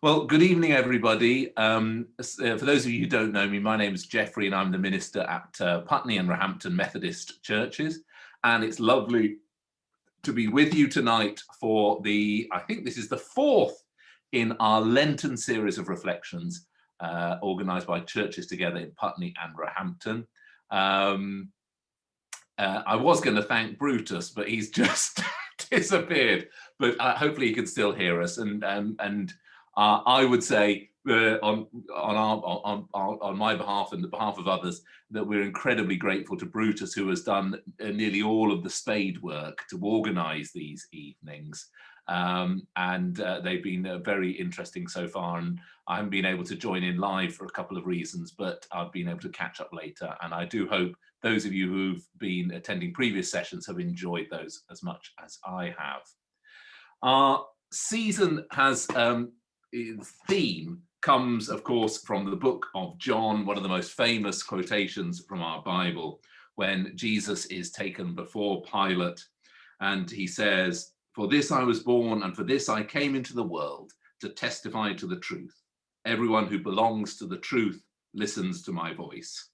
Well, good evening, everybody. For those of you who don't know me, my name is Geoffrey and I'm the minister at Putney and Roehampton Methodist churches. And it's lovely to be with you tonight for I think this is the fourth in our Lenten series of reflections organised by churches together in Putney and Roehampton. I was going to thank Brutus, but he's just disappeared. But hopefully he can still hear us. And I would say on my behalf and the behalf of others that we're incredibly grateful to Brutus, who has done nearly all of the spade work to organise these evenings. They've been very interesting so far, and I haven't been able to join in live for a couple of reasons, but I've been able to catch up later, and I do hope those of you who've been attending previous sessions have enjoyed those as much as I have. Our season has theme comes, of course, from the book of John, one of the most famous quotations from our Bible, when Jesus is taken before Pilate and he says, "For this I was born, and for this I came into the world, to testify to the truth. Everyone who belongs to the truth listens to my voice."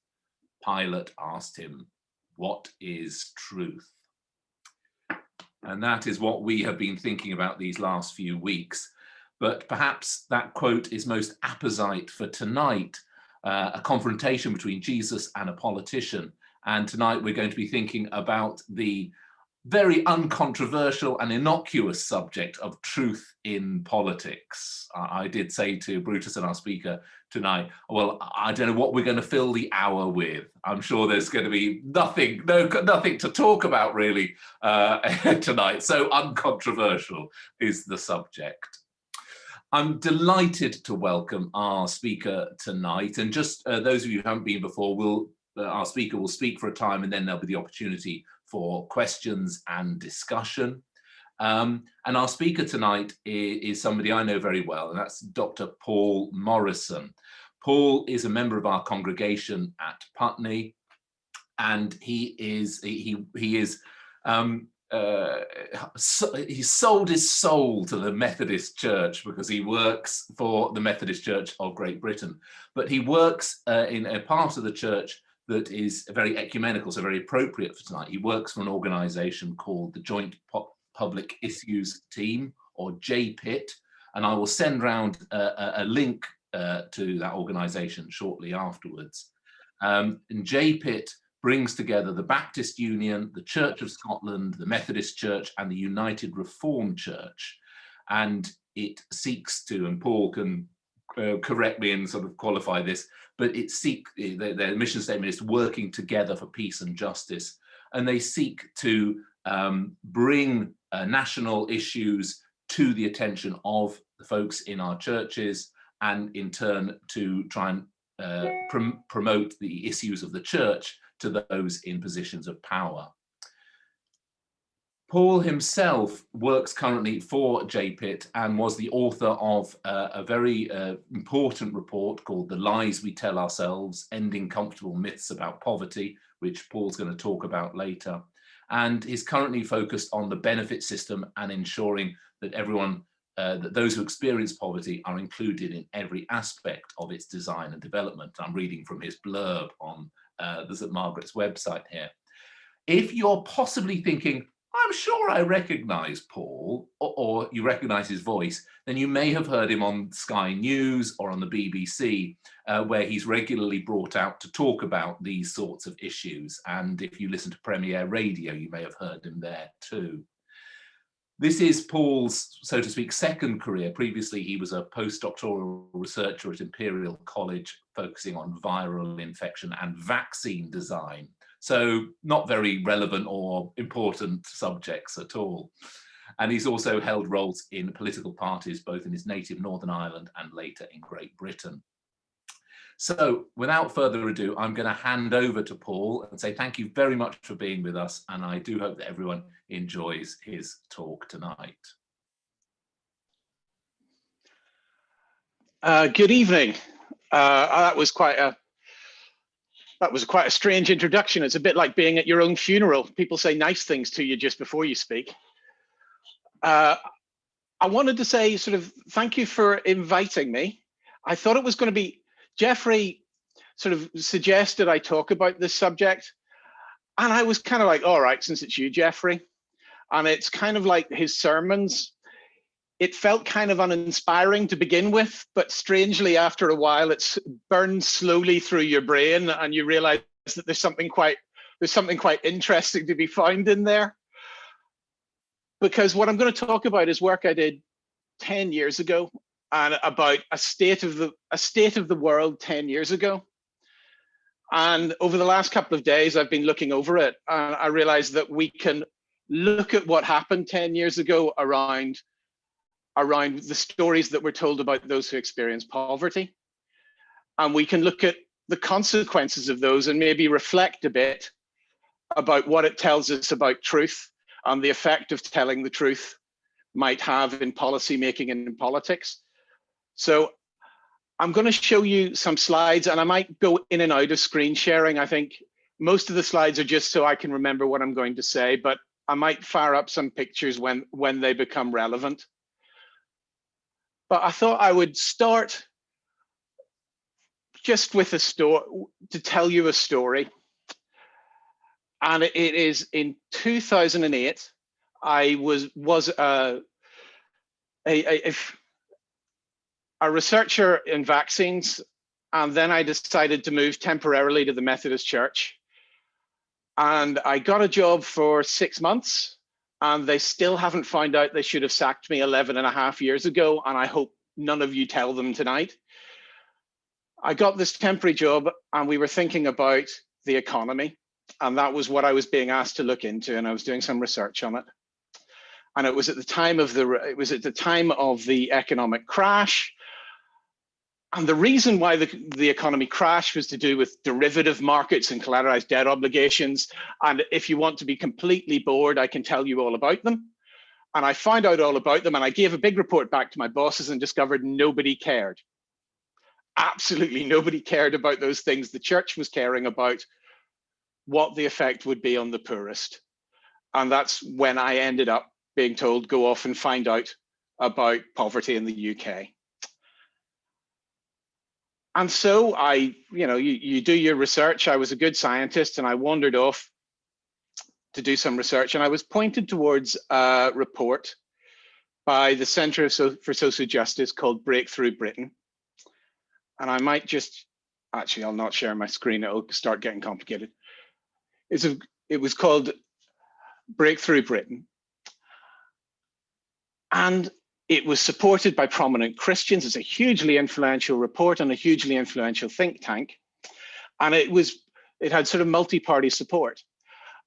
Pilate asked him, "What is truth?" And that is what we have been thinking about these last few weeks. But perhaps that quote is most apposite for tonight, a confrontation between Jesus and a politician. And tonight we're going to be thinking about the very uncontroversial and innocuous subject of truth in politics. I did say to Brutus and our speaker tonight, well, I don't know what we're going to fill the hour with. I'm sure there's going to be nothing to talk about really tonight. So uncontroversial is the subject. I'm delighted to welcome our speaker tonight. And just those of you who haven't been before, our speaker will speak for a time and then there'll be the opportunity for questions and discussion. And our speaker tonight is somebody I know very well, and that's Dr. Paul Morrison. Paul is a member of our congregation at Putney, and he sold his soul to the Methodist Church because he works for the Methodist Church of Great Britain. But he works in a part of the church that is very ecumenical, so very appropriate for tonight. He works for an organisation called the Joint Public Issues Team, or JPIT, and I will send round a link to that organisation shortly afterwards. And JPIT brings together the Baptist Union, the Church of Scotland, the Methodist Church, and the United Reformed Church. And it seeks to, and Paul can correct me and sort of qualify this, but their mission statement is working together for peace and justice. And they seek to bring national issues to the attention of the folks in our churches, and in turn to try and promote the issues of the church to those in positions of power. Paul himself works currently for JPIT and was the author of a very important report called The Lies We Tell Ourselves, Ending Comfortable Myths About Poverty, which Paul's going to talk about later, and is currently focused on the benefit system and ensuring that that those who experience poverty are included in every aspect of its design and development. I'm reading from his blurb on the St. Margaret's website here. If you're possibly thinking, I'm sure I recognise Paul, or you recognise his voice, then you may have heard him on Sky News or on the BBC, where he's regularly brought out to talk about these sorts of issues. And if you listen to Premier Radio, you may have heard him there too. This is Paul's, so to speak, second career. Previously, he was a postdoctoral researcher at Imperial College, focusing on viral infection and vaccine design. So not very relevant or important subjects at all. And he's also held roles in political parties, both in his native Northern Ireland and later in Great Britain. So without further ado, I'm going to hand over to Paul and say thank you very much for being with us. And I do hope that everyone enjoys his talk tonight. Good evening. That was quite a strange introduction. It's a bit like being at your own funeral. People say nice things to you just before you speak. I wanted to say sort of thank you for inviting me. I thought it was going to be, Jeffrey sort of suggested I talk about this subject. And I was kind of like, all right, since it's you, Jeffrey. And it's kind of like his sermons. It felt kind of uninspiring to begin with, but strangely, after a while, it's burned slowly through your brain, and you realize that there's something quite interesting to be found in there. Because what I'm going to talk about is work I did 10 years ago, and about a state of the world 10 years ago. And over the last couple of days, I've been looking over it, and I realized that we can look at what happened 10 years ago around the stories that were told about those who experience poverty. And we can look at the consequences of those and maybe reflect a bit about what it tells us about truth and the effect of telling the truth might have in policy making and in politics. So I'm going to show you some slides, and I might go in and out of screen sharing. I think most of the slides are just so I can remember what I'm going to say, but I might fire up some pictures when they become relevant. But I thought I would start just with a story, to tell you a story. And it is in 2008, I was a researcher in vaccines, and then I decided to move temporarily to the Methodist Church. And I got a job for 6 months, and they still haven't found out they should have sacked me 11.5 years ago, and I hope none of you tell them tonight. I got this temporary job, and we were thinking about the economy, and that was what I was being asked to look into, and I was doing some research on it. And it was at the time of the economic crash. And the reason why the economy crashed was to do with derivative markets and collateralized debt obligations. And if you want to be completely bored, I can tell you all about them. And I found out all about them, and I gave a big report back to my bosses and discovered nobody cared. Absolutely nobody cared about those things. The church was caring about what the effect would be on the poorest. And that's when I ended up being told, go off and find out about poverty in the UK. And so you do your research. I was a good scientist, and I wandered off to do some research, and I was pointed towards a report by the Centre for Social Justice called Breakthrough Britain. And I might just, actually, I'll not share my screen. It'll start getting complicated. It was called Breakthrough Britain. And it was supported by prominent Christians. It's a hugely influential report and a hugely influential think tank. And it had sort of multi-party support.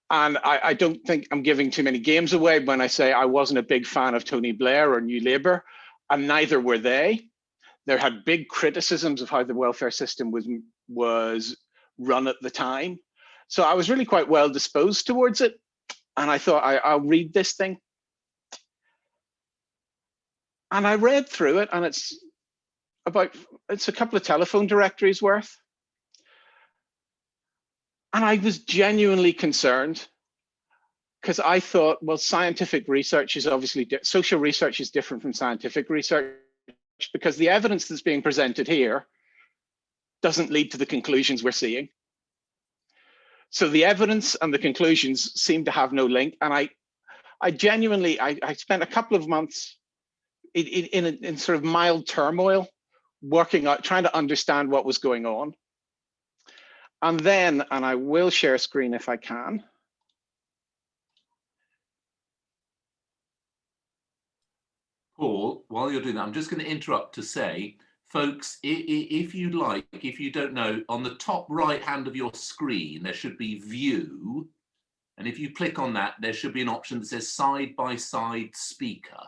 And I don't think I'm giving too many games away when I say I wasn't a big fan of Tony Blair or New Labour, and neither were they. There had big criticisms of how the welfare system was run at the time. So I was really quite well disposed towards it. And I thought, I'll read this thing. And I read through it, and it's a couple of telephone directories worth. And I was genuinely concerned, because I thought, well, scientific research is obviously, social research is different from scientific research, because the evidence that's being presented here doesn't lead to the conclusions we're seeing. So the evidence and the conclusions seem to have no link. And I genuinely spent a couple of months in sort of mild turmoil, working out, trying to understand what was going on. And then, and I will share screen if I can. Paul, while you're doing that, I'm just going to interrupt to say, folks, if you like, if you don't know, on the top right hand of your screen, there should be view. And if you click on that, there should be an option that says side-by-side speaker.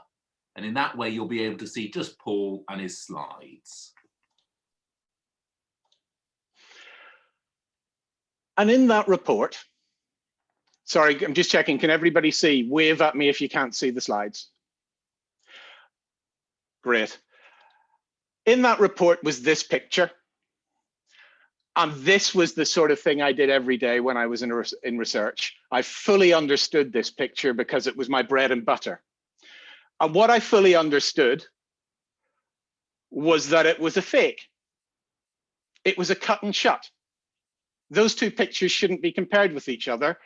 And in that way, you'll be able to see just Paul and his slides. And in that report, sorry, I'm just checking, can everybody see? Wave at me if you can't see the slides. Great. In that report was this picture. And this was the sort of thing I did every day when I was in research. I fully understood this picture because it was my bread and butter. And what I fully understood was that it was a fake. It was a cut and shut. Those two pictures shouldn't be compared with each other.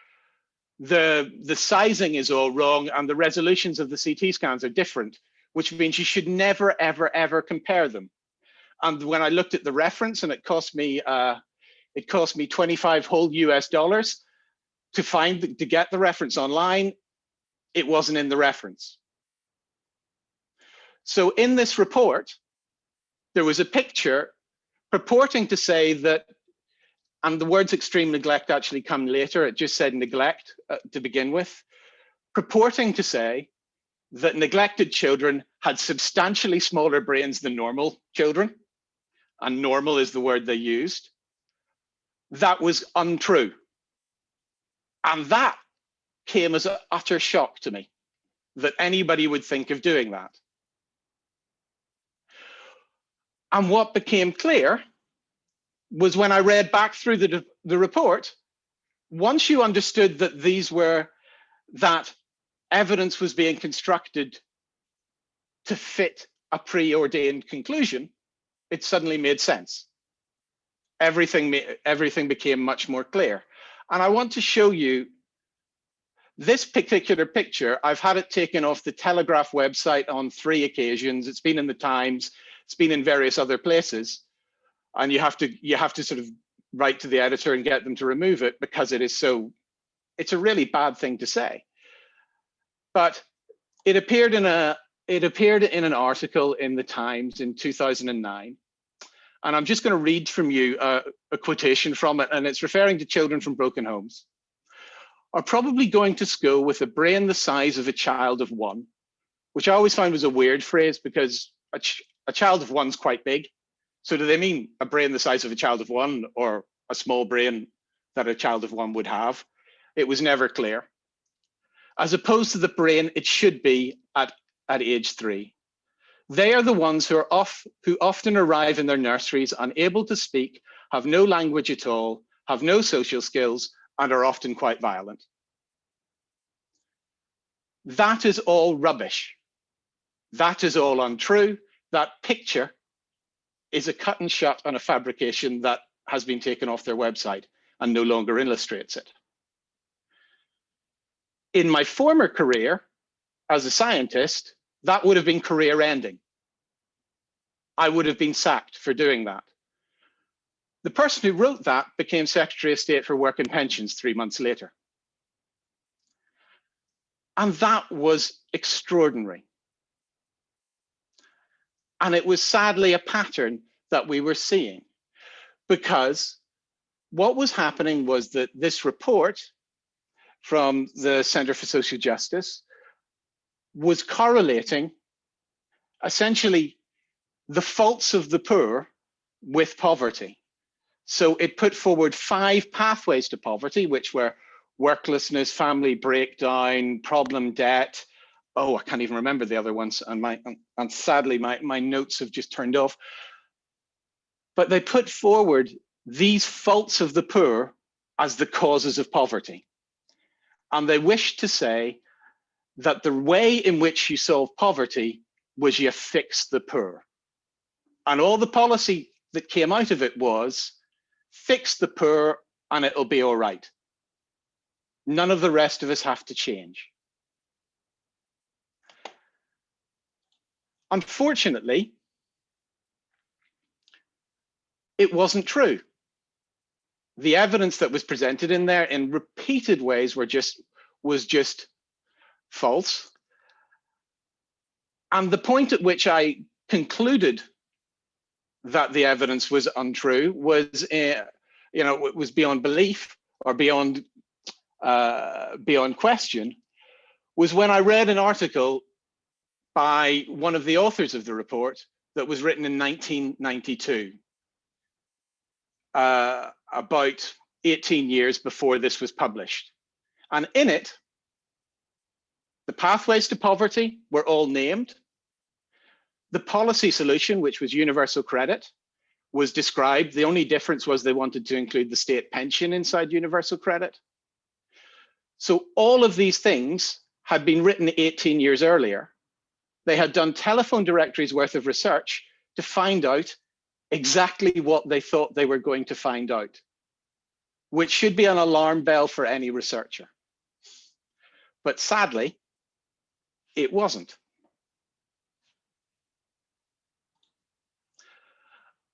The sizing is all wrong, and the resolutions of the CT scans are different, which means you should never, ever, ever compare them. And when I looked at the reference, and it cost me 25 whole US dollars to get the reference online, it wasn't in the reference. So in this report, there was a picture purporting to say that, and the words extreme neglect actually come later, it just said neglect to begin with, purporting to say that neglected children had substantially smaller brains than normal children, and normal is the word they used. That was untrue. And that came as an utter shock to me, that anybody would think of doing that. And what became clear was when I read back through the report, once you understood that that evidence was being constructed to fit a preordained conclusion, it suddenly made sense. Everything became much more clear. And I want to show you this particular picture. I've had it taken off the Telegraph website on 3 occasions. It's been in the Times, it's been in various other places. And you have to sort of write to the editor and get them to remove it, because it's a really bad thing to say. But it appeared in an article in the Times in 2009. And I'm just going to read from you a quotation from it, and it's referring to children from broken homes. Are probably going to school with a brain the size of a child of 1, which I always found was a weird phrase, because a child of 1's quite big. So do they mean a brain the size of a child of 1, or a small brain that a child of 1 would have? It was never clear. As opposed to the brain it should be at age 3. They are the ones who often arrive in their nurseries unable to speak, have no language at all, have no social skills, and are often quite violent. That is all rubbish. That is all untrue. That picture is a cut and shut and a fabrication that has been taken off their website and no longer illustrates it. In my former career as a scientist, that would have been career ending. I would have been sacked for doing that. The person who wrote that became Secretary of State for Work and Pensions 3 months later. And that was extraordinary. And it was sadly a pattern that we were seeing, because what was happening was that this report from the Center for Social Justice was correlating essentially the faults of the poor with poverty. So it put forward 5 pathways to poverty, which were worklessness, family breakdown, problem debt. Oh, I can't even remember the other ones. And sadly, my notes have just turned off. But they put forward these faults of the poor as the causes of poverty. And they wished to say that the way in which you solve poverty was you fix the poor. And all the policy that came out of it was fix the poor and it'll be all right. None of the rest of us have to change. Unfortunately, it wasn't true. The evidence that was presented in there in repeated ways was just false. And the point at which I concluded that the evidence was untrue was, it was beyond belief or beyond question, was when I read an article by one of the authors of the report that was written in 1992, about 18 years before this was published. And in it, the pathways to poverty were all named. The policy solution, which was universal credit, was described. The only difference was they wanted to include the state pension inside universal credit. So all of these things had been written 18 years earlier, They had done telephone directories worth of research to find out exactly what they thought they were going to find out, which should be an alarm bell for any researcher. But sadly, it wasn't.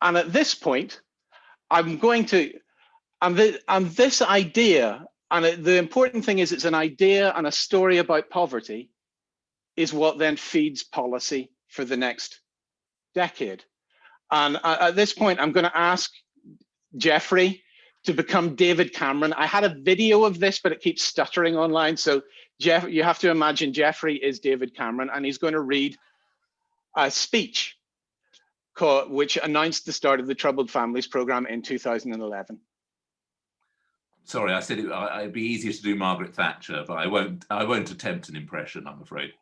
And at this point, I'm going to, and this idea, and the important thing is it's an idea and a story about poverty, is what then feeds policy for the next decade. And at this point, I'm going to ask Jeffrey to become David Cameron. I had a video of this, but it keeps stuttering online. So Jeff, you have to imagine Jeffrey is David Cameron, and he's going to read a speech which announced the start of the Troubled Families Programme in 2011. Sorry, I said it'd be easier to do Margaret Thatcher, but I won't attempt an impression, I'm afraid.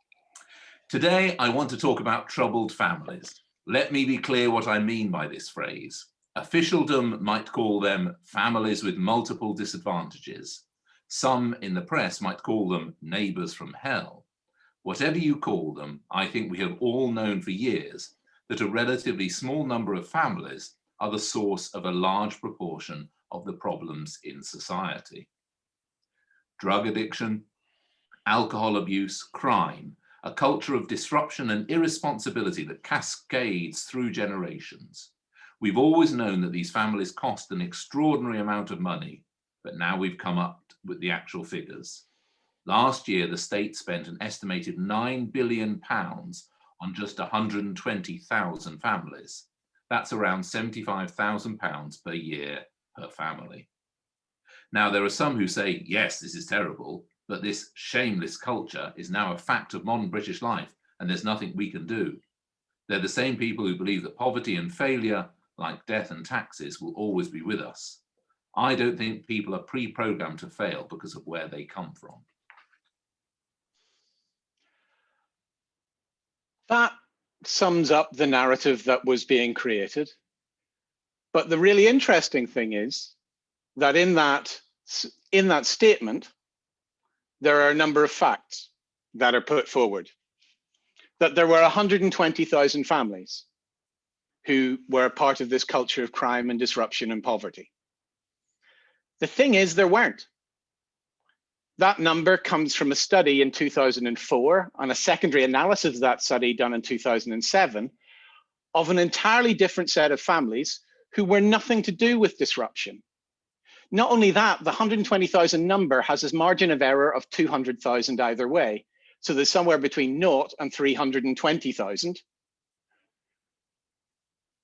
Today, I want to talk about troubled families. Let me be clear what I mean by this phrase. Officialdom might call them families with multiple disadvantages. Some in the press might call them neighbours from hell. Whatever you call them, I think we have all known for years that a relatively small number of families are the source of a large proportion of the problems in society. Drug addiction, alcohol abuse, crime, a culture of disruption and irresponsibility that cascades through generations. We've always known that these families cost an extraordinary amount of money, but now we've come up with the actual figures. Last year, the state spent an estimated £9 billion on just 120,000 families. That's around £75,000 per year per family. Now, there are some who say, yes, this is terrible, but this shameless culture is now a fact of modern British life, and there's nothing we can do. They're the same people who believe that poverty and failure, like death and taxes, will always be with us. I don't think people are pre-programmed to fail because of where they come from. That sums up the narrative that was being created. But the really interesting thing is that in that statement, there are a number of facts that are put forward. That there were 120,000 families who were part of this culture of crime and disruption and poverty. The thing is, there weren't. That number comes from a study in 2004 and a secondary analysis of that study done in 2007 of an entirely different set of families who were nothing to do with disruption. Not only that, the 120,000 number has this margin of error of 200,000 either way. So there's somewhere between 0 and 320,000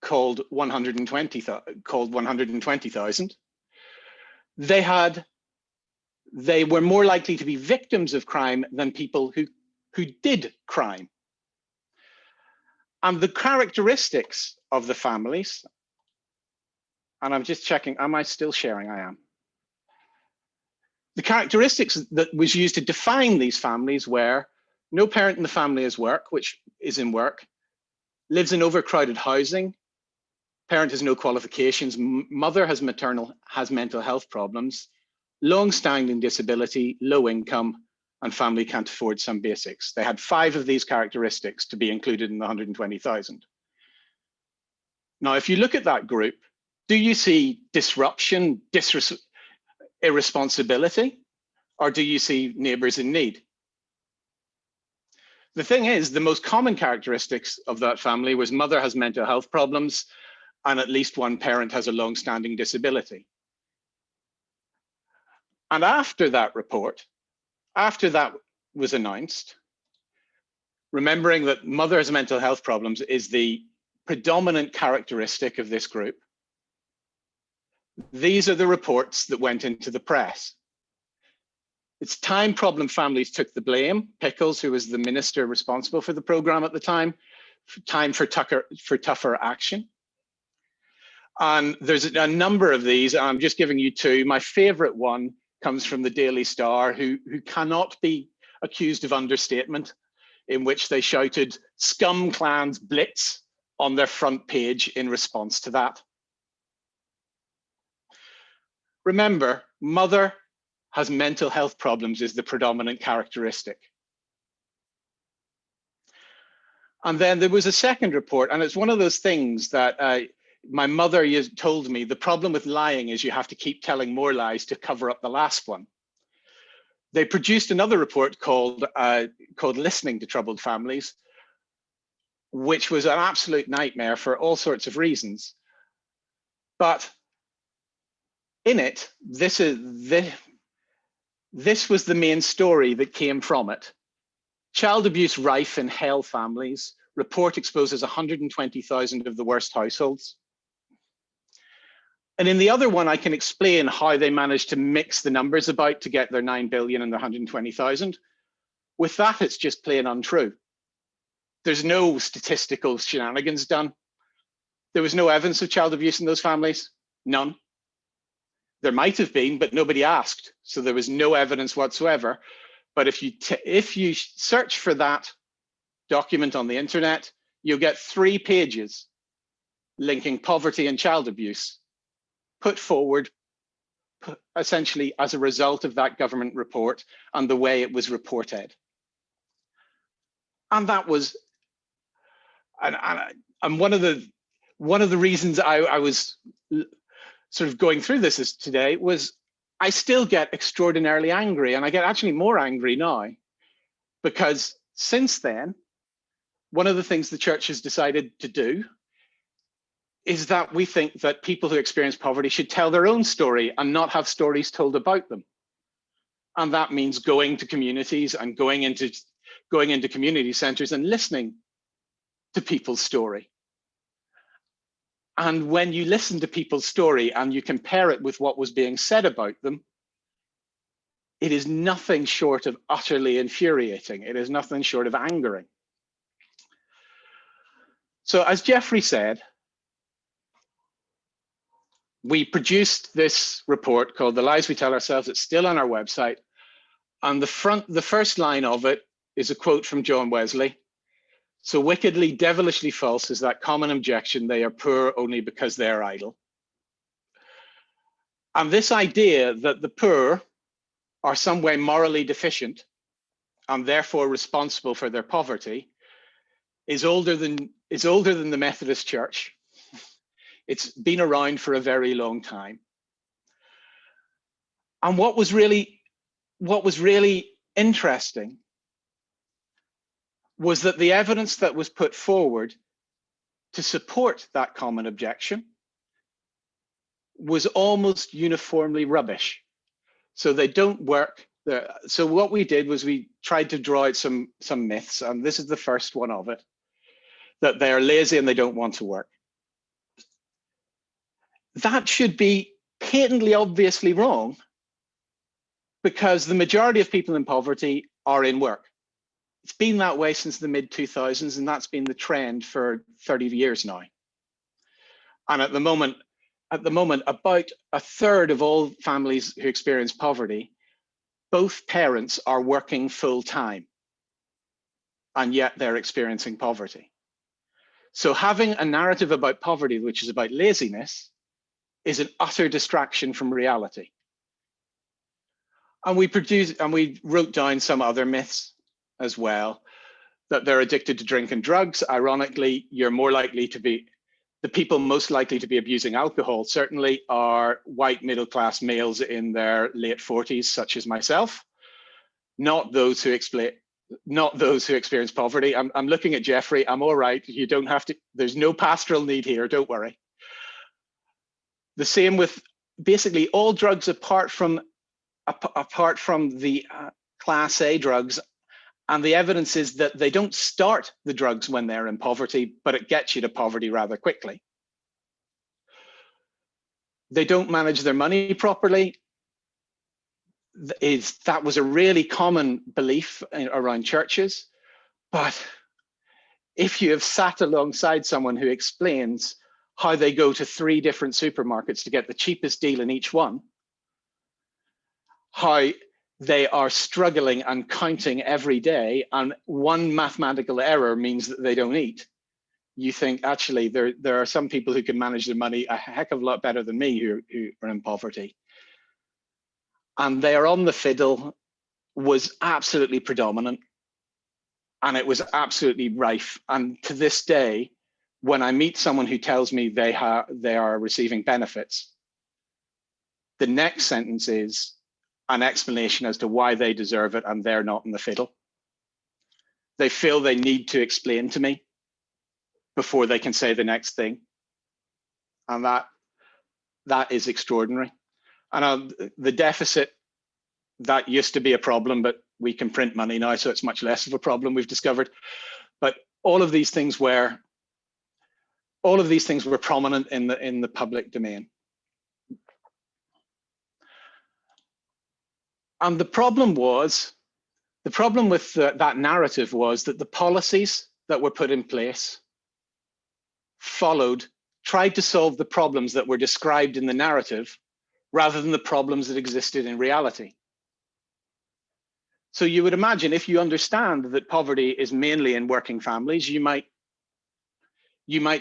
called 120,000. They were more likely to be victims of crime than people who did crime. And the characteristics of the families, and I'm just checking, am I still sharing? I am. The characteristics that was used to define these families were no parent in the family is in work, lives in overcrowded housing, parent has no qualifications, mother has mental health problems, long-standing disability, low income, and family can't afford some basics. They had 5 of these characteristics to be included in the 120,000. Now, if you look at that group, do you see disruption, irresponsibility, or do you see neighbours in need? The thing is, the most common characteristics of that family was mother has mental health problems and at least one parent has a long-standing disability. And after that report, after that was announced, remembering that mother has mental health problems is the predominant characteristic of this group, these are the reports that went into the press. It's time problem families took the blame. Pickles, who was the minister responsible for the program at the time for tougher action. And there's a number of these. I'm just giving you 2. My favorite one comes from the Daily Star, who cannot be accused of understatement, in which they shouted "Scum Clans Blitz" on their front page in response to that. Remember, mother has mental health problems is the predominant characteristic. And then there was a second report, and it's one of those things that my mother told me, the problem with lying is you have to keep telling more lies to cover up the last one. They produced another report called Listening to Troubled Families, which was an absolute nightmare for all sorts of reasons. But in it, this was the main story that came from it. Child abuse rife in Hell families. Report exposes 120,000 of the worst households. And in the other one, I can explain how they managed to mix the numbers about to get their 9 billion and their 120,000. With that, it's just plain untrue. There's no statistical shenanigans done. There was no evidence of child abuse in those families, none. There might have been, but nobody asked. So there was no evidence whatsoever. But if you search for that document on the internet, you'll get 3 pages linking poverty and child abuse put forward essentially as a result of that government report and the way it was reported. And that was, and one of the reasons I was sort of going through this today was I still get extraordinarily angry, and I get actually more angry now, because since then, one of the things the church has decided to do is that we think that people who experience poverty should tell their own story and not have stories told about them. And that means going to communities and going into community centers and listening to people's story. And when you listen to people's story and you compare it with what was being said about them, it is nothing short of utterly infuriating. It is nothing short of angering. So as Jeffrey said, we produced this report called The Lies We Tell Ourselves. It's still on our website. On the first line of it is a quote from John Wesley. So wickedly, devilishly false is that common objection, they are poor only because they are idle. And this idea that the poor are some way morally deficient and therefore responsible for their poverty is older than the Methodist Church. It's been around for a very long time. And what was really interesting was that the evidence that was put forward to support that common objection was almost uniformly rubbish. So they don't work. So what we did was we tried to draw out some myths, and this is the first one of it, that they are lazy and they don't want to work. That should be patently obviously wrong, because the majority of people in poverty are in work. It's been that way since the mid-2000s, and that's been the trend for 30 years now. And at the moment, about a third of all families who experience poverty, both parents are working full time, and yet they're experiencing poverty. So having a narrative about poverty, which is about laziness, is an utter distraction from reality. And we wrote down some other myths as well, that they're addicted to drink and drugs. Ironically, you're more likely to be, the people most likely to be abusing alcohol certainly are white middle-class males in their late 40s, such as myself, not those who experience poverty. I'm looking at Jeffrey. I'm all right. You don't have to, there's no pastoral need here, don't worry. The same with basically all drugs apart from the class A drugs. And the evidence is that they don't start the drugs when they're in poverty, but it gets you to poverty rather quickly. They don't manage their money properly. That was a really common belief around churches. But if you have sat alongside someone who explains how they go to 3 different supermarkets to get the cheapest deal in each one, how they are struggling and counting every day, and one mathematical error means that they don't eat, you think actually there are some people who can manage their money a heck of a lot better than me who are in poverty. And they are on the fiddle was absolutely predominant. And it was absolutely rife. And to this day, when I meet someone who tells me they are receiving benefits, the next sentence is an explanation as to why they deserve it and they're not in the fiddle. They feel they need to explain to me before they can say the next thing. And that is extraordinary. And the deficit, that used to be a problem, but we can print money now, so it's much less of a problem, we've discovered. But all of these things were prominent in the public domain. And the problem with that narrative was that the policies that were put in place tried to solve the problems that were described in the narrative rather than the problems that existed in reality. So you would imagine, if you understand that poverty is mainly in working families, you might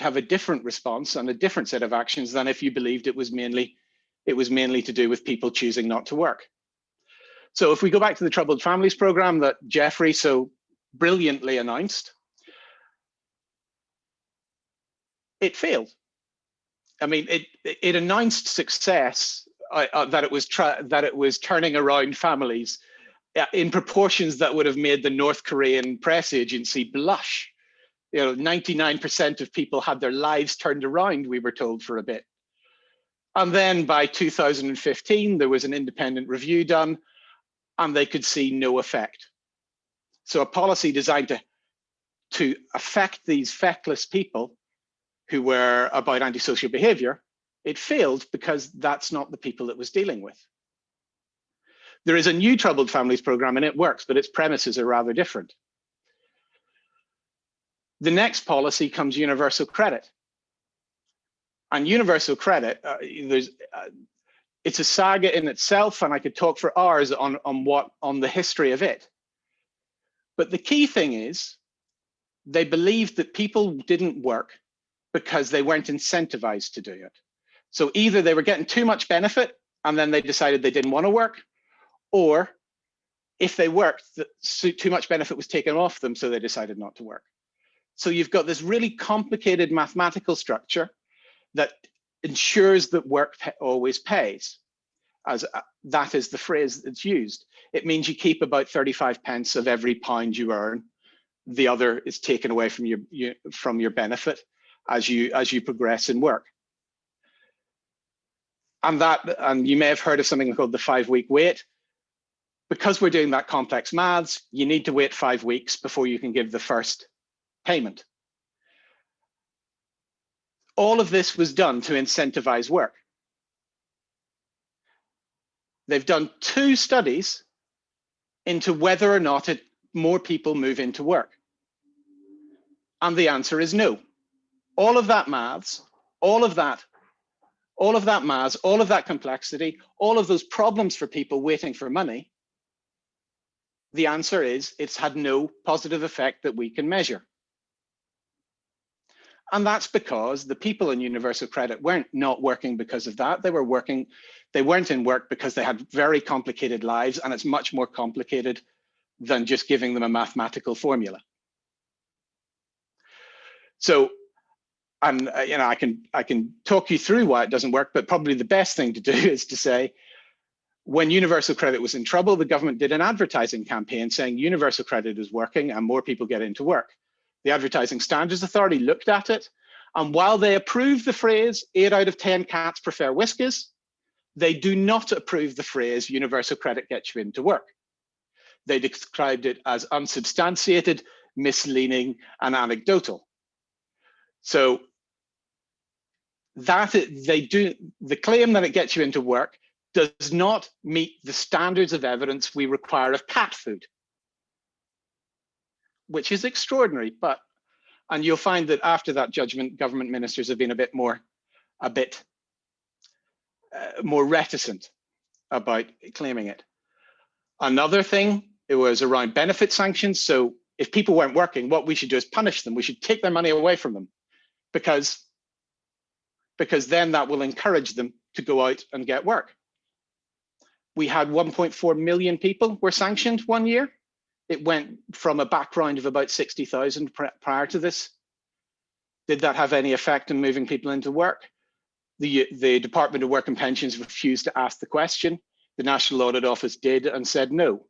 have a different response and a different set of actions than if you believed it was mainly to do with people choosing not to work. So if we go back to the Troubled Families program that Jeffrey so brilliantly announced, it failed. I mean, it announced success, that it was turning around families in proportions that would have made the North Korean press agency blush. 99% of people had their lives turned around, we were told, for a bit. And then by 2015, there was an independent review done, and they could see no effect. So a policy designed to affect these feckless people who were about antisocial behavior, it failed because that's not the people it was dealing with. There is a new Troubled Families program and it works, but its premises are rather different. The next policy comes universal credit. And universal credit, it's a saga in itself, and I could talk for hours on the history of it. But the key thing is, they believed that people didn't work because they weren't incentivized to do it. So either they were getting too much benefit and then they decided they didn't want to work, or if they worked, too much benefit was taken off them, so they decided not to work. So you've got this really complicated mathematical structure that ensures that work always pays, as that is the phrase that's used. It means you keep about 35 pence of every pound you earn. The other is taken away from your benefit as you progress in work. And you may have heard of something called the 5-week wait. Because we're doing that complex maths, you need to wait 5 weeks before you can give the first payment. All of this was done to incentivize work. They've done 2 studies into whether or not more people move into work. And the answer is no. All of that maths, all of that maths, all of that complexity, all of those problems for people waiting for money, the answer is it's had no positive effect that we can measure. And that's because the people in universal credit weren't not working because of that. They weren't in work because they had very complicated lives, and it's much more complicated than just giving them a mathematical formula. So, and I can talk you through why it doesn't work, but probably the best thing to do is to say, when universal credit was in trouble, the government did an advertising campaign saying universal credit is working and more people get into work. The Advertising Standards Authority looked at it, and while they approved the phrase 8 out of 10 cats prefer whiskers, they do not approve the phrase universal credit gets you into work. They described it as unsubstantiated, misleading, and anecdotal. So the claim that it gets you into work does not meet the standards of evidence we require of cat food, which is extraordinary. And you'll find that after that judgment, government ministers have been a bit more reticent about claiming it. Another thing, it was around benefit sanctions. So if people weren't working, what we should do is punish them. We should take their money away from them, because then that will encourage them to go out and get work. We had 1.4 million people were sanctioned one year It went from a background of about 60,000 prior to this. Did that have any effect on moving people into work? The Department of Work and Pensions refused to ask the question. The National Audit Office did and said no.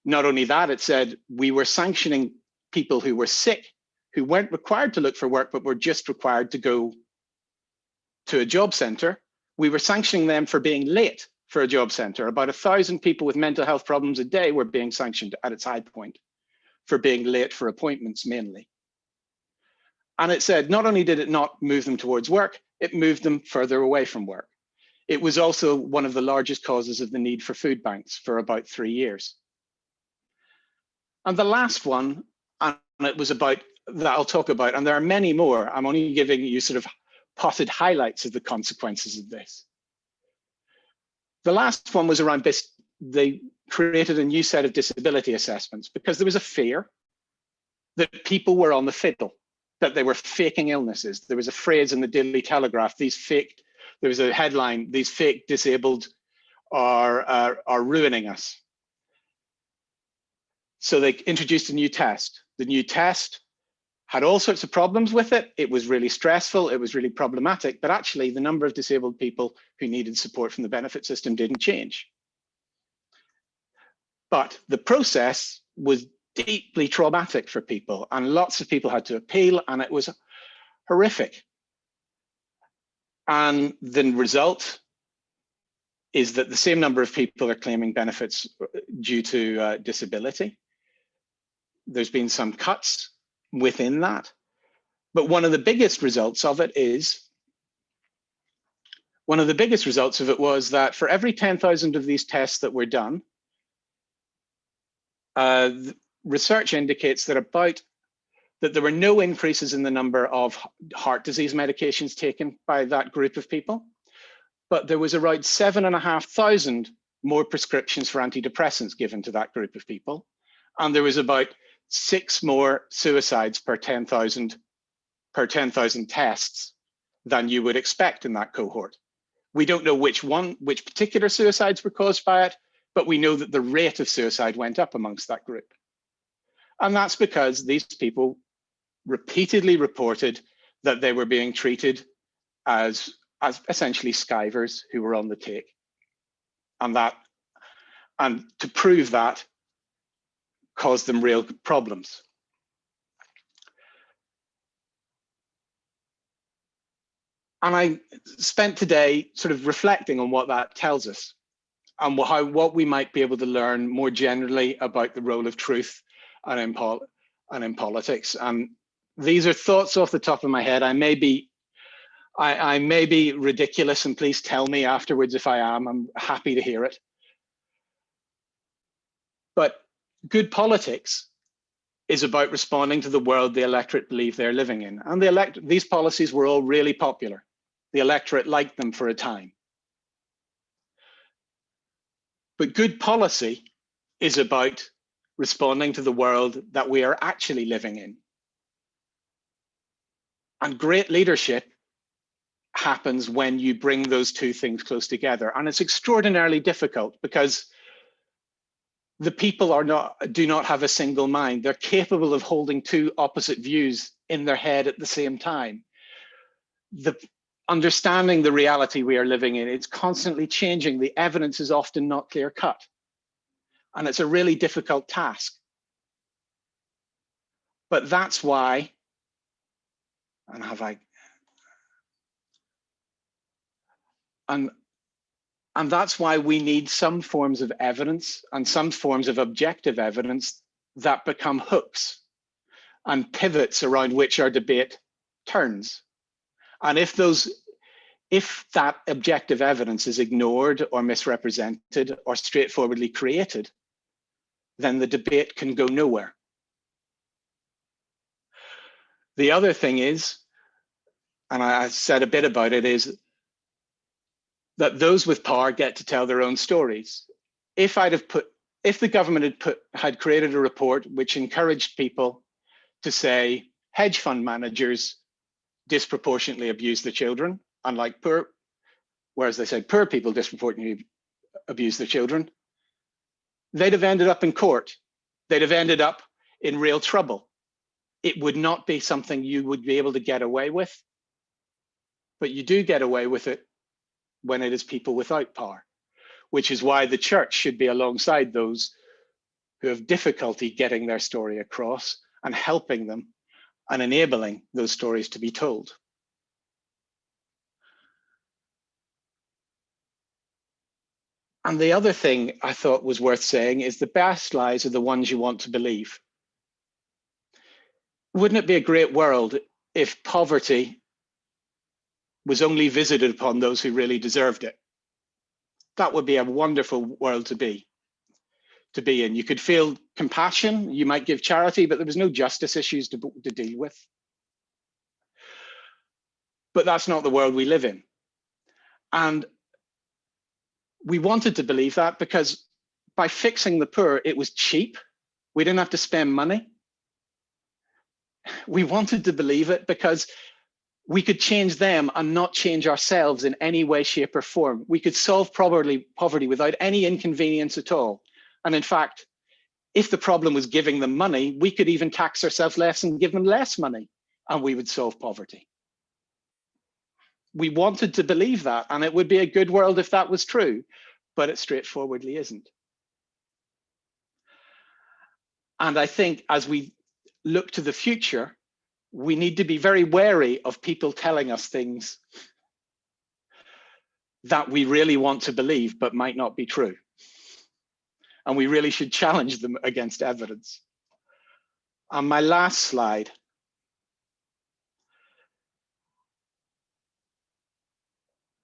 Not only that, it said we were sanctioning people who were sick, who weren't required to look for work, but were just required to go to a job centre. We were sanctioning them for being late for a job centre. About 1,000 people with mental health problems a day were being sanctioned at its high point for being late for appointments mainly. And it said not only did it not move them towards work, it moved them further away from work. It was also one of the largest causes of the need for food banks for about 3 years. And the last one, and it was about that I'll talk about, and there are many more. I'm only giving you sort of potted highlights of the consequences of this. The last one was around this. They created a new set of disability assessments because there was a fear that people were on the fiddle, that they were faking illnesses. There was a phrase in the Daily Telegraph, there was a headline, these fake disabled are ruining us. So they introduced a new test. The new test had all sorts of problems with it. It was really stressful. It was really problematic, but actually the number of disabled people who needed support from the benefit system didn't change. But the process was deeply traumatic for people, and lots of people had to appeal, and it was horrific. And the result is that the same number of people are claiming benefits due to disability. There's been some cuts within that, but one of the biggest results of it was that for every 10,000 of these tests that were done, research indicates that there were no increases in the number of heart disease medications taken by that group of people, but there was around 7,500 more prescriptions for antidepressants given to that group of people, and there was about 6 more suicides per 10,000 tests than you would expect in that cohort. We don't know which particular suicides were caused by it, but we know that the rate of suicide went up amongst that group. And that's because these people repeatedly reported that they were being treated as essentially skivers who were on the take. And to prove that caused them real problems. And I spent today sort of reflecting on what that tells us and what we might be able to learn more generally about the role of truth and in politics. And these are thoughts off the top of my head. I may be ridiculous, and please tell me afterwards if I am. I'm happy to hear it. But good politics is about responding to the world the electorate believe they're living in. And these policies were all really popular. The electorate liked them for a time. But good policy is about responding to the world that we are actually living in. And great leadership happens when you bring those two things close together. And it's extraordinarily difficult because the people do not have a single mind. They're capable of holding two opposite views in their head at the same time. Understanding the reality we are living in, it's constantly changing. The evidence is often not clear cut. And it's a really difficult task. But that's why, and that's why we need some forms of evidence and some forms of objective evidence that become hooks and pivots around which our debate turns. And if that objective evidence is ignored or misrepresented or straightforwardly created, then the debate can go nowhere. The other thing is, and I said a bit about it, is that those with power get to tell their own stories. If the government had created a report which encouraged people to say hedge fund managers disproportionately abuse the children, unlike whereas they said poor people disproportionately abuse the children, they'd have ended up in court they'd have ended up in real trouble. It would not be something you would be able to get away with, but you do get away with it when it is people without power, which is why the church should be alongside those who have difficulty getting their story across and helping them and enabling those stories to be told. And the other thing I thought was worth saying is the best lies are the ones you want to believe. Wouldn't it be a great world if poverty was only visited upon those who really deserved it? That would be a wonderful world to be in. You could feel compassion, you might give charity, but there was no justice issues to deal with. But that's not the world we live in. And we wanted to believe that because by fixing the poor, it was cheap. We didn't have to spend money. We wanted to believe it because we could change them and not change ourselves in any way, shape, or form. We could solve poverty without any inconvenience at all. And in fact, if the problem was giving them money, we could even tax ourselves less and give them less money, and we would solve poverty. We wanted to believe that, and it would be a good world if that was true, but it straightforwardly isn't. And I think as we look to the future, we need to be very wary of people telling us things that we really want to believe but might not be true. And we really should challenge them against evidence. On my last slide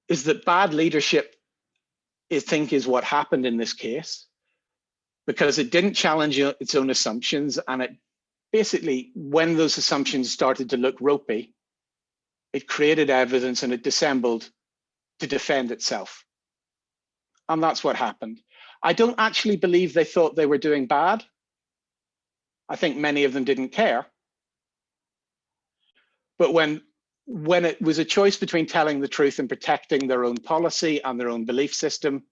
is that bad leadership, I think, is what happened in this case, because it didn't challenge its own assumptions, and it basically, when those assumptions started to look ropey, it created evidence and it dissembled to defend itself. And that's what happened. I don't actually believe they thought they were doing bad. I think many of them didn't care. But when it was a choice between telling the truth and protecting their own policy and their own belief system,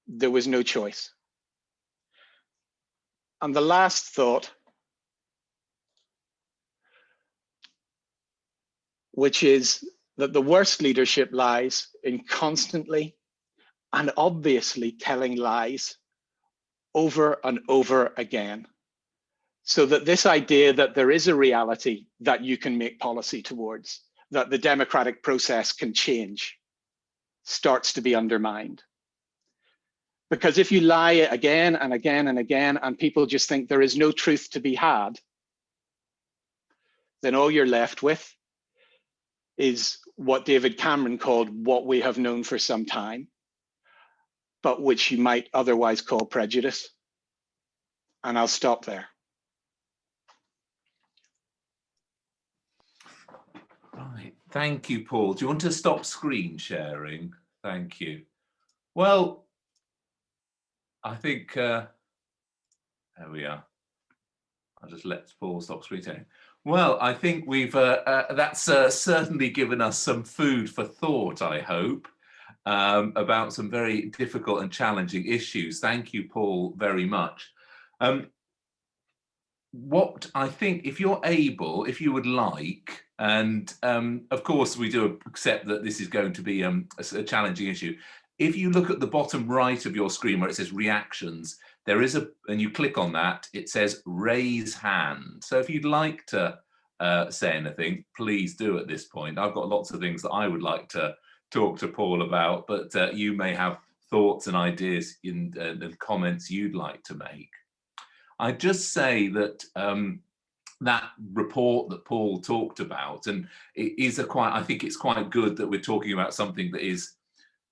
there was no choice. And the last thought, which is that the worst leadership lies in constantly and obviously telling lies over and over again. So that this idea that there is a reality that you can make policy towards, that the democratic process can change, starts to be undermined. Because if you lie again and again and again, and people just think there is no truth to be had, then all you're left with is what David Cameron called what we have known for some time, but which you might otherwise call prejudice. And I'll stop there. Right, thank you, Paul. Do you want to stop screen sharing? Thank you. Well, I think, there we are. I'll just let Paul stop screen sharing. Well, I think we've, that's certainly given us some food for thought, I hope, about some very difficult and challenging issues. Thank you, Paul, very much. What I think, if you're able, if you would like, and of course we do accept that this is going to be a challenging issue. If you look at the bottom right of your screen where it says reactions, there is and you click on that, it says raise hand. So if you'd like to say anything, please do at this point. I've got lots of things that I would like to talk to Paul about, but you may have thoughts and ideas and comments you'd like to make. I'd just say that that report that Paul talked about, and it is I think it's quite good that we're talking about something that is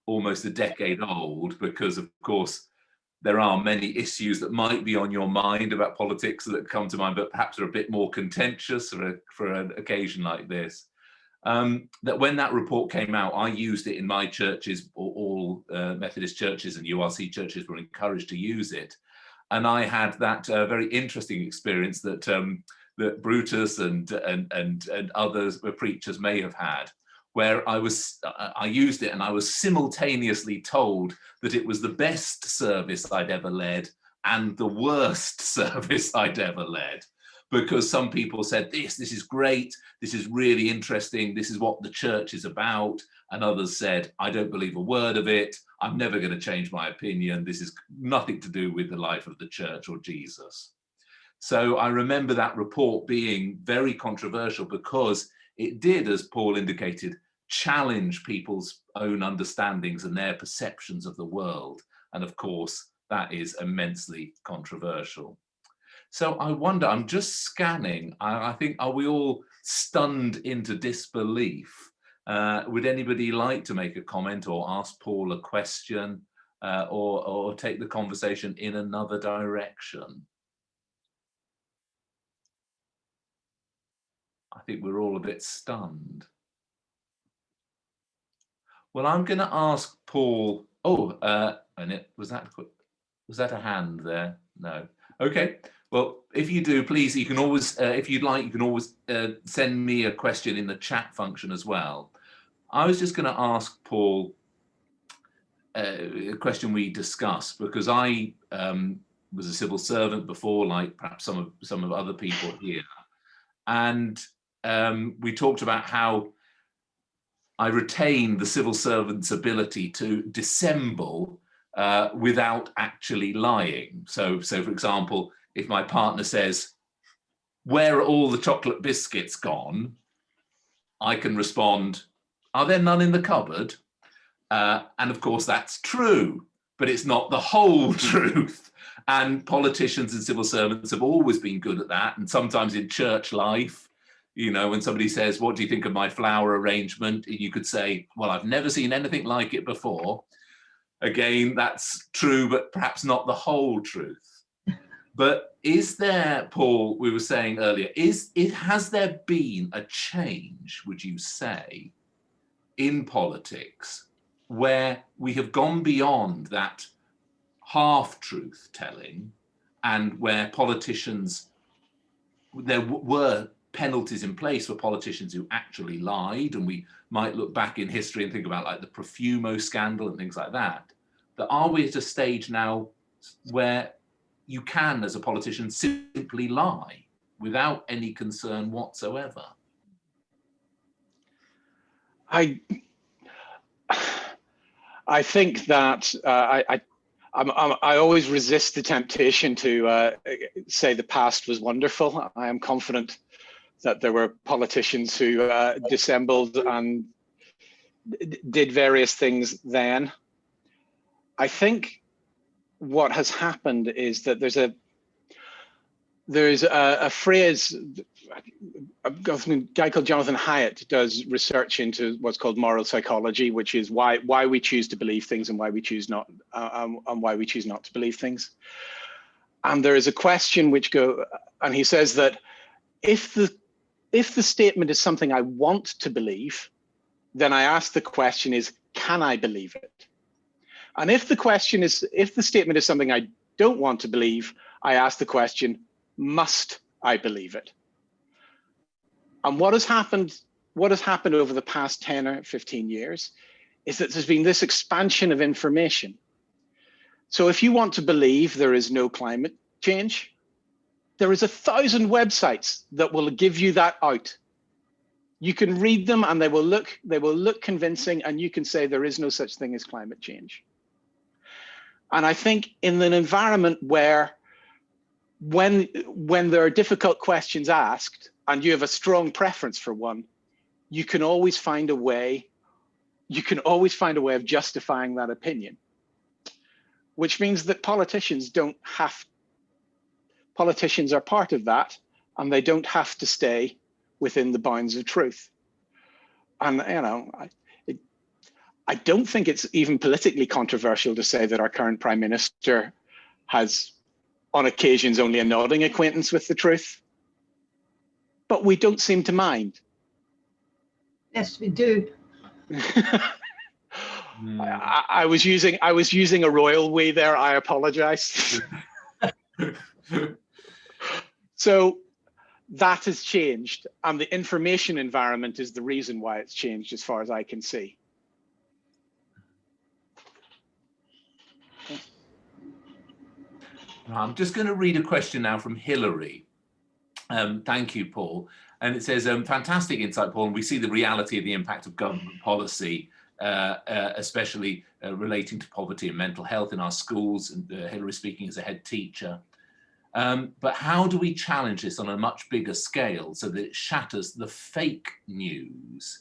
almost a decade old, because of course there are many issues that might be on your mind about politics that come to mind, but perhaps are a bit more contentious for an occasion like this. That when that report came out, I used it in my churches. All Methodist churches and URC churches were encouraged to use it. And I had that very interesting experience that that Brutus and others, preachers, may have had, where I used it and I was simultaneously told that it was the best service I'd ever led and the worst service I'd ever led, because some people said, this is great, this is really interesting, this is what the church is about. And others said, I don't believe a word of it, I'm never going to change my opinion, this is nothing to do with the life of the church or Jesus. So I remember that report being very controversial because it did, as Paul indicated, challenge people's own understandings and their perceptions of the world. And of course, that is immensely controversial. So I wonder, I'm just scanning, I think, are we all stunned into disbelief? Would anybody like to make a comment or ask Paul a question, or take the conversation in another direction? I think we're all a bit stunned. Well, I'm going to ask Paul. Oh, and was that a hand there? No. Okay. Well, if you do, please, you can always, if you'd like, you can always send me a question in the chat function as well. I was just going to ask Paul a question we discussed, because I was a civil servant before, like perhaps some of other people here, and we talked about how I retain the civil servant's ability to dissemble without actually lying. So for example, if my partner says, where are all the chocolate biscuits gone? I can respond, are there none in the cupboard? And of course that's true, but it's not the whole truth. And politicians and civil servants have always been good at that. And sometimes in church life, you know, when somebody says, what do you think of my flower arrangement? You could say, well, I've never seen anything like it before. Again, that's true, but perhaps not the whole truth. But is there, Paul, we were saying earlier, has there been a change, would you say, in politics where we have gone beyond that half-truth telling, and where politicians, there were penalties in place for politicians who actually lied, and we might look back in history and think about like the Profumo scandal and things like that, that are we at a stage now where you can, as a politician, simply lie without any concern whatsoever? I think that I always resist the temptation to say the past was wonderful. I am confident that there were politicians who dissembled and did various things then. I think what has happened is that there's a phrase, a guy called Jonathan Haidt does research into what's called moral psychology, which is why we choose to believe things and why we choose not, and why we choose not to believe things. And there is a question and he says that if the statement is something I want to believe, then I ask the question is, can I believe it? And if the statement is something I don't want to believe, I ask the question, must I believe it? And what has happened over the past 10 or 15 years is that there's been this expansion of information. So if you want to believe there is no climate change, there is 1,000 websites that will give you that out. You can read them and they will look convincing, and you can say there is no such thing as climate change. And I think in an environment where when there are difficult questions asked and you have a strong preference for one, you can always find a way of justifying that opinion, which means that politicians are part of that, and they don't have to stay within the bounds of truth. And you know, I don't think it's even politically controversial to say that our current Prime Minister has on occasions only a nodding acquaintance with the truth, but we don't seem to mind. Yes, we do. I was using a royal we there. I apologize. So that has changed, and the information environment is the reason why it's changed, as far as I can see. I'm just going to read a question now from Hilary. Thank you, Paul. And it says, fantastic insight, Paul. And we see the reality of the impact of government policy, especially relating to poverty and mental health in our schools. And Hilary speaking as a head teacher. But how do we challenge this on a much bigger scale so that it shatters the fake news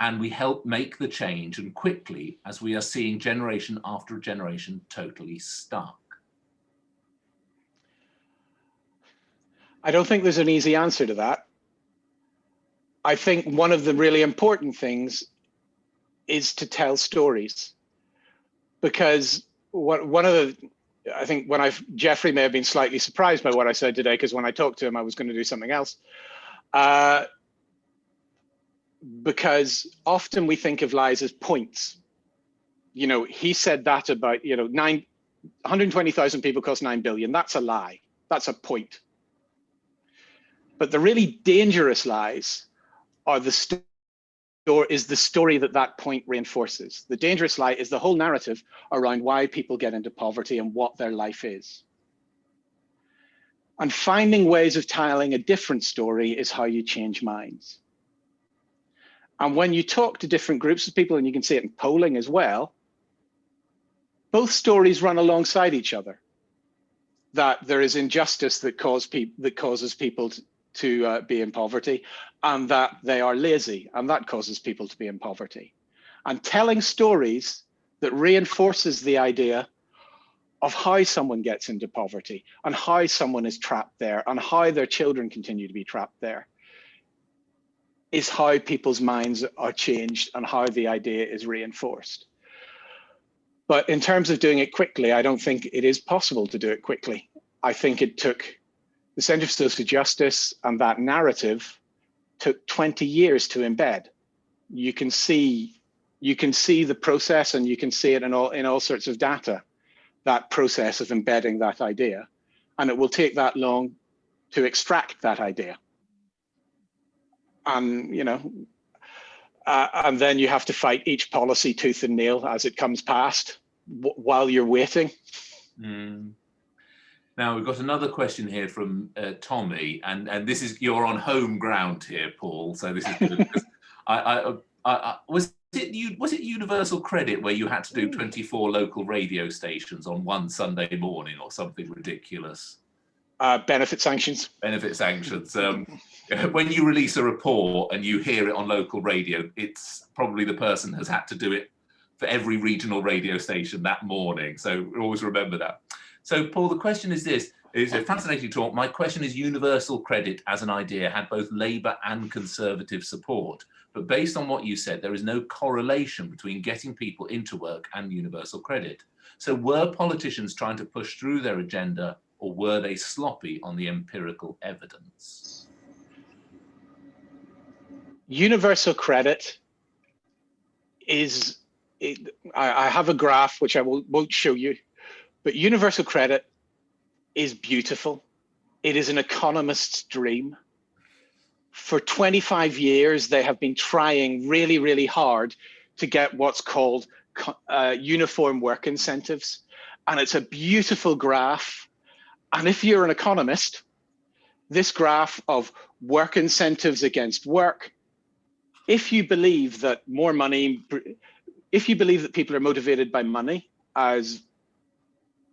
and we help make the change, and quickly, as we are seeing generation after generation totally stuck? I don't think there's an easy answer to that. I think one of the really important things is to tell stories, because I think Jeffrey may have been slightly surprised by what I said today, because when I talked to him, I was going to do something else. Because often we think of lies as points. You know, he said that about, 120,000 people cost 9 billion. That's a lie. That's a point. But the really dangerous lies are the story that point reinforces. The dangerous lie is the whole narrative around why people get into poverty and what their life is. And finding ways of telling a different story is how you change minds. And when you talk to different groups of people, and you can see it in polling as well, both stories run alongside each other. That there is injustice that causes people to be in poverty, and that they are lazy, and that causes people to be in poverty. And telling stories that reinforces the idea of how someone gets into poverty, and how someone is trapped there, and how their children continue to be trapped there, is how people's minds are changed and how the idea is reinforced. But in terms of doing it quickly, I don't think it is possible to do it quickly. I think it took the Centre for Social Justice, and that narrative took 20 years to embed. You can see the process, and you can see it in all sorts of data, that process of embedding that idea. And it will take that long to extract that idea. And, and then you have to fight each policy tooth and nail as it comes past while you're waiting. Mm. Now we've got another question here from Tommy, and this is, you're on home ground here, Paul. So this is good. Was it Universal Credit where you had to do 24 local radio stations on one Sunday morning or something ridiculous? Benefit sanctions. Benefit sanctions. When you release a report and you hear it on local radio, it's probably the person has had to do it for every regional radio station that morning. So always remember that. So Paul, the question is this. It's a fascinating talk. My question is, universal credit as an idea had both Labour and Conservative support. But based on what you said, there is no correlation between getting people into work and universal credit. So were politicians trying to push through their agenda, or were they sloppy on the empirical evidence? Universal credit is, I have a graph which I won't show you, but universal credit is beautiful. It is an economist's dream. For 25 years, they have been trying really, really hard to get what's called uniform work incentives. And it's a beautiful graph. And if you're an economist, this graph of work incentives against work, if you believe that more money, if you believe that people are motivated by money, as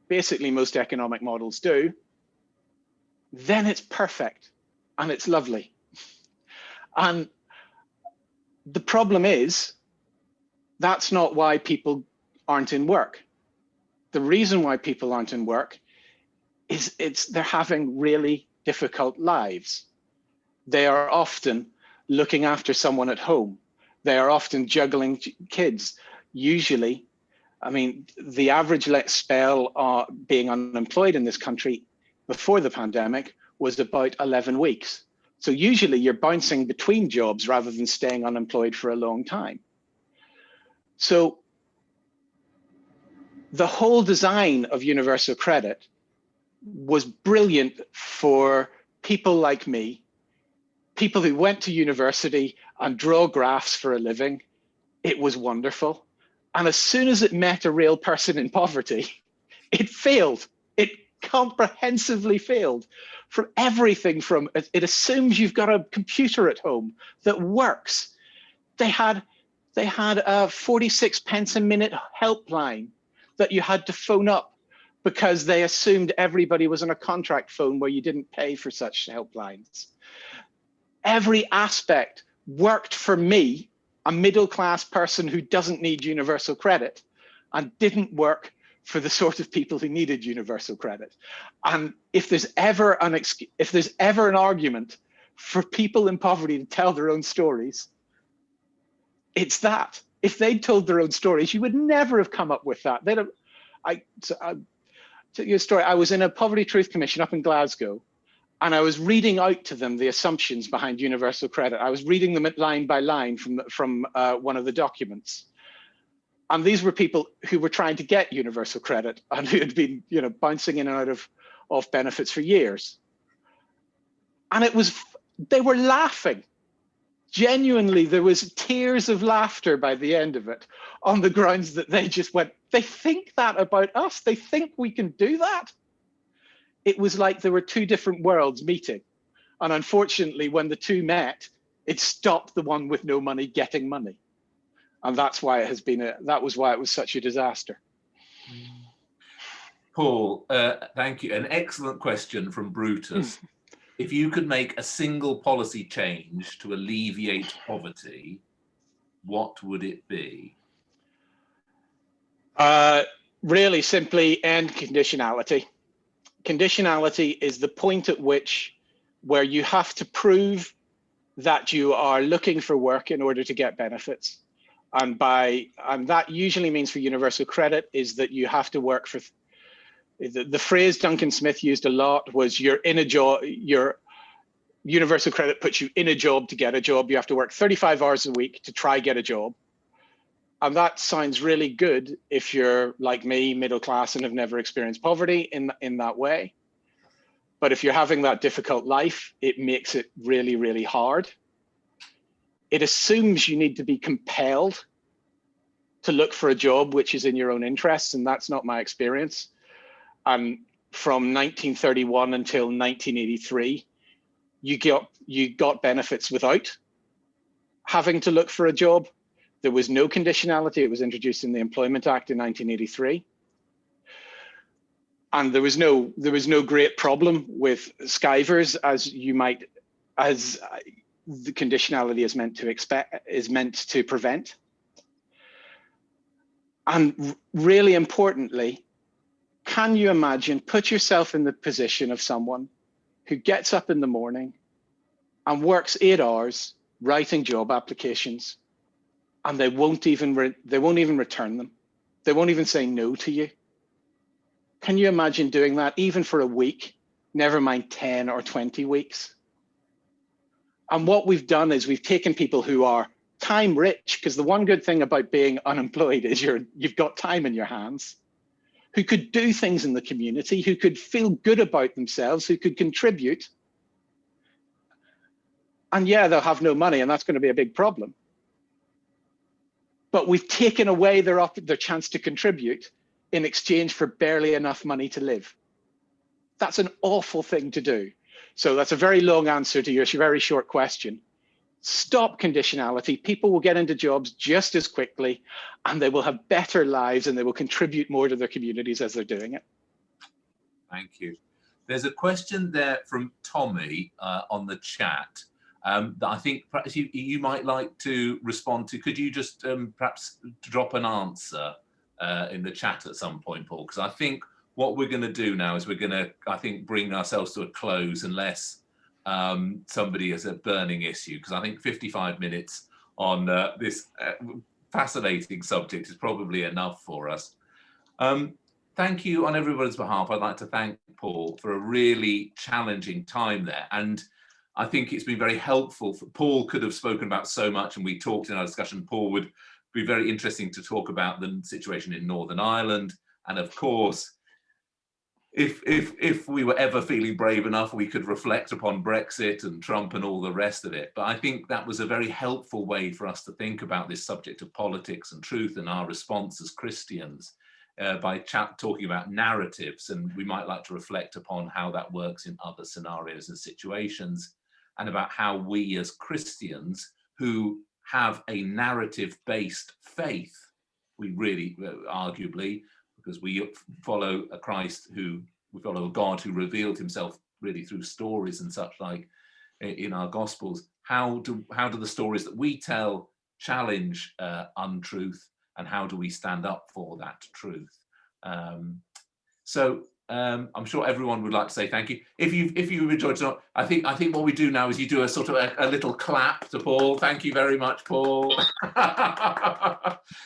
basically most economic models do, then it's perfect and it's lovely. And the problem is, that's not why people aren't in work. The reason why people aren't in work is they're having really difficult lives. They are often looking after someone at home. They are often juggling kids. Usually, I mean, the average spell being unemployed in this country before the pandemic was about 11 weeks. So usually you're bouncing between jobs rather than staying unemployed for a long time. So the whole design of universal credit was brilliant for people like me, people who went to university and draw graphs for a living. It was wonderful. And as soon as it met a real person in poverty, it failed. It comprehensively failed from everything from, it assumes you've got a computer at home that works. They had a 46 pence a minute helpline that you had to phone up because they assumed everybody was on a contract phone where you didn't pay for such helplines. Every aspect worked for me, a middle-class person who doesn't need universal credit, and didn't work for the sort of people who needed universal credit. And if there's ever an argument for people in poverty to tell their own stories, it's that. If they'd told their own stories, you would never have come up with that. I'll tell you a story. I was in a Poverty Truth Commission up in Glasgow, and I was reading out to them the assumptions behind universal credit. I was reading them line by line from one of the documents. And these were people who were trying to get universal credit and who had been, bouncing in and out of benefits for years. And they were laughing. Genuinely, there was tears of laughter by the end of it on the grounds that they just went, they think that about us. They think we can do that. It was like there were two different worlds meeting. And unfortunately, when the two met, it stopped the one with no money getting money. And that's why that was why it was such a disaster. Paul, thank you. An excellent question from Brutus. If you could make a single policy change to alleviate poverty, what would it be? Really simply end conditionality. Conditionality is the point at which where you have to prove that you are looking for work in order to get benefits. And that usually means for universal credit is that you have to work for, the phrase Duncan Smith used a lot was you're in a job, your universal credit puts you in a job to get a job. You have to work 35 hours a week to try get a job. And that sounds really good if you're like me, middle class, and have never experienced poverty in that way. But if you're having that difficult life, it makes it really, really hard. It assumes you need to be compelled to look for a job which is in your own interests, and that's not my experience. And from 1931 until 1983, you got benefits without having to look for a job. There was no conditionality. It was introduced in the Employment Act in 1983. And there was no great problem with skivers as the conditionality is meant to prevent. And really importantly, can you imagine, put yourself in the position of someone who gets up in the morning and works 8 hours writing job applications, and they won't even return them. They won't even say no to you. Can you imagine doing that even for a week, never mind 10 or 20 weeks? And what we've done is we've taken people who are time rich, because the one good thing about being unemployed is you've got time in your hands, who could do things in the community, who could feel good about themselves, who could contribute. And yeah, they'll have no money, and that's going to be a big problem. But we've taken away their chance to contribute in exchange for barely enough money to live. That's an awful thing to do. So that's a very long answer to your very short question. Stop conditionality. People will get into jobs just as quickly, and they will have better lives, and they will contribute more to their communities as they're doing it. Thank you. There's a question there from Tommy on the chat that I think perhaps you might like to respond to. Could you just perhaps drop an answer in the chat at some point, Paul? Because I think what we're going to do now is we're going to, I think, bring ourselves to a close unless somebody has a burning issue, because I think 55 minutes on this fascinating subject is probably enough for us. Thank you on everybody's behalf. I'd like to thank Paul for a really challenging time there. And I think it's been very helpful. Paul could have spoken about so much, and we talked in our discussion. Paul would be very interesting to talk about the situation in Northern Ireland. And of course, if we were ever feeling brave enough, we could reflect upon Brexit and Trump and all the rest of it. But I think that was a very helpful way for us to think about this subject of politics and truth and our response as Christians by talking about narratives, and we might like to reflect upon how that works in other scenarios and situations, and about how we as Christians who have a narrative-based faith, we really arguably, because we follow a Christ we follow a God who revealed himself really through stories and such like in our Gospels. How do the stories that we tell challenge untruth, and how do we stand up for that truth? I'm sure everyone would like to say thank you. If you've enjoyed it, I think what we do now is you do a sort of a little clap to Paul. Thank you very much, Paul.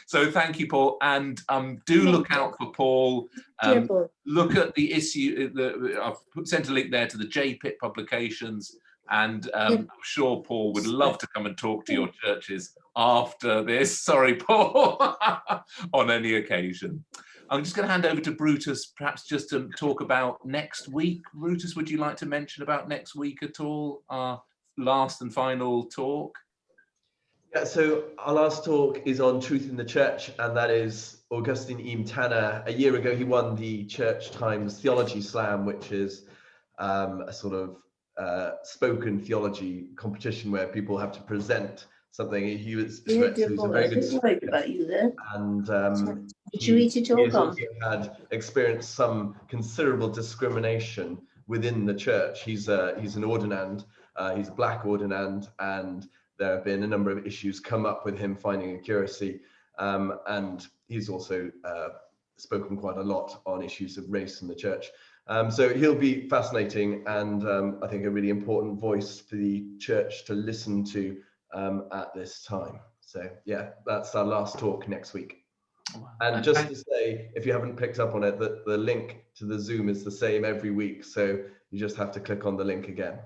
So thank you, Paul, and do look out for Paul. Look at the issue. I've sent a link there to the JPIT publications, and I'm sure Paul would love to come and talk to your churches after this. Sorry, Paul, on any occasion. I'm just going to hand over to Brutus, perhaps just to talk about next week. Brutus, would you like to mention about next week at all? Our last and final talk? Yeah, so our last talk is on truth in the church, and that is Augustine Im Tanner. A year ago, he won the Church Times Theology Slam, which is a sort of spoken theology competition where people have to present something. He was a very good speaker, about you there. And he has also had experienced some considerable discrimination within the church. He's an ordinand, he's a black ordinand, and there have been a number of issues come up with him finding accuracy, and he's also spoken quite a lot on issues of race in the church. So he'll be fascinating, and I think a really important voice for the church to listen to at this time. So yeah, that's our last talk next week. And just to say, if you haven't picked up on it, that the link to the Zoom is the same every week, so you just have to click on the link again.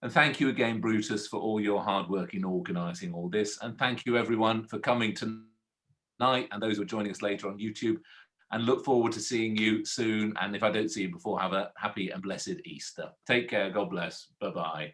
And thank you again, Brutus, for all your hard work in organising all this. And thank you, everyone, for coming tonight, and those who are joining us later on YouTube. And look forward to seeing you soon. And if I don't see you before, have a happy and blessed Easter. Take care. God bless. Bye-bye.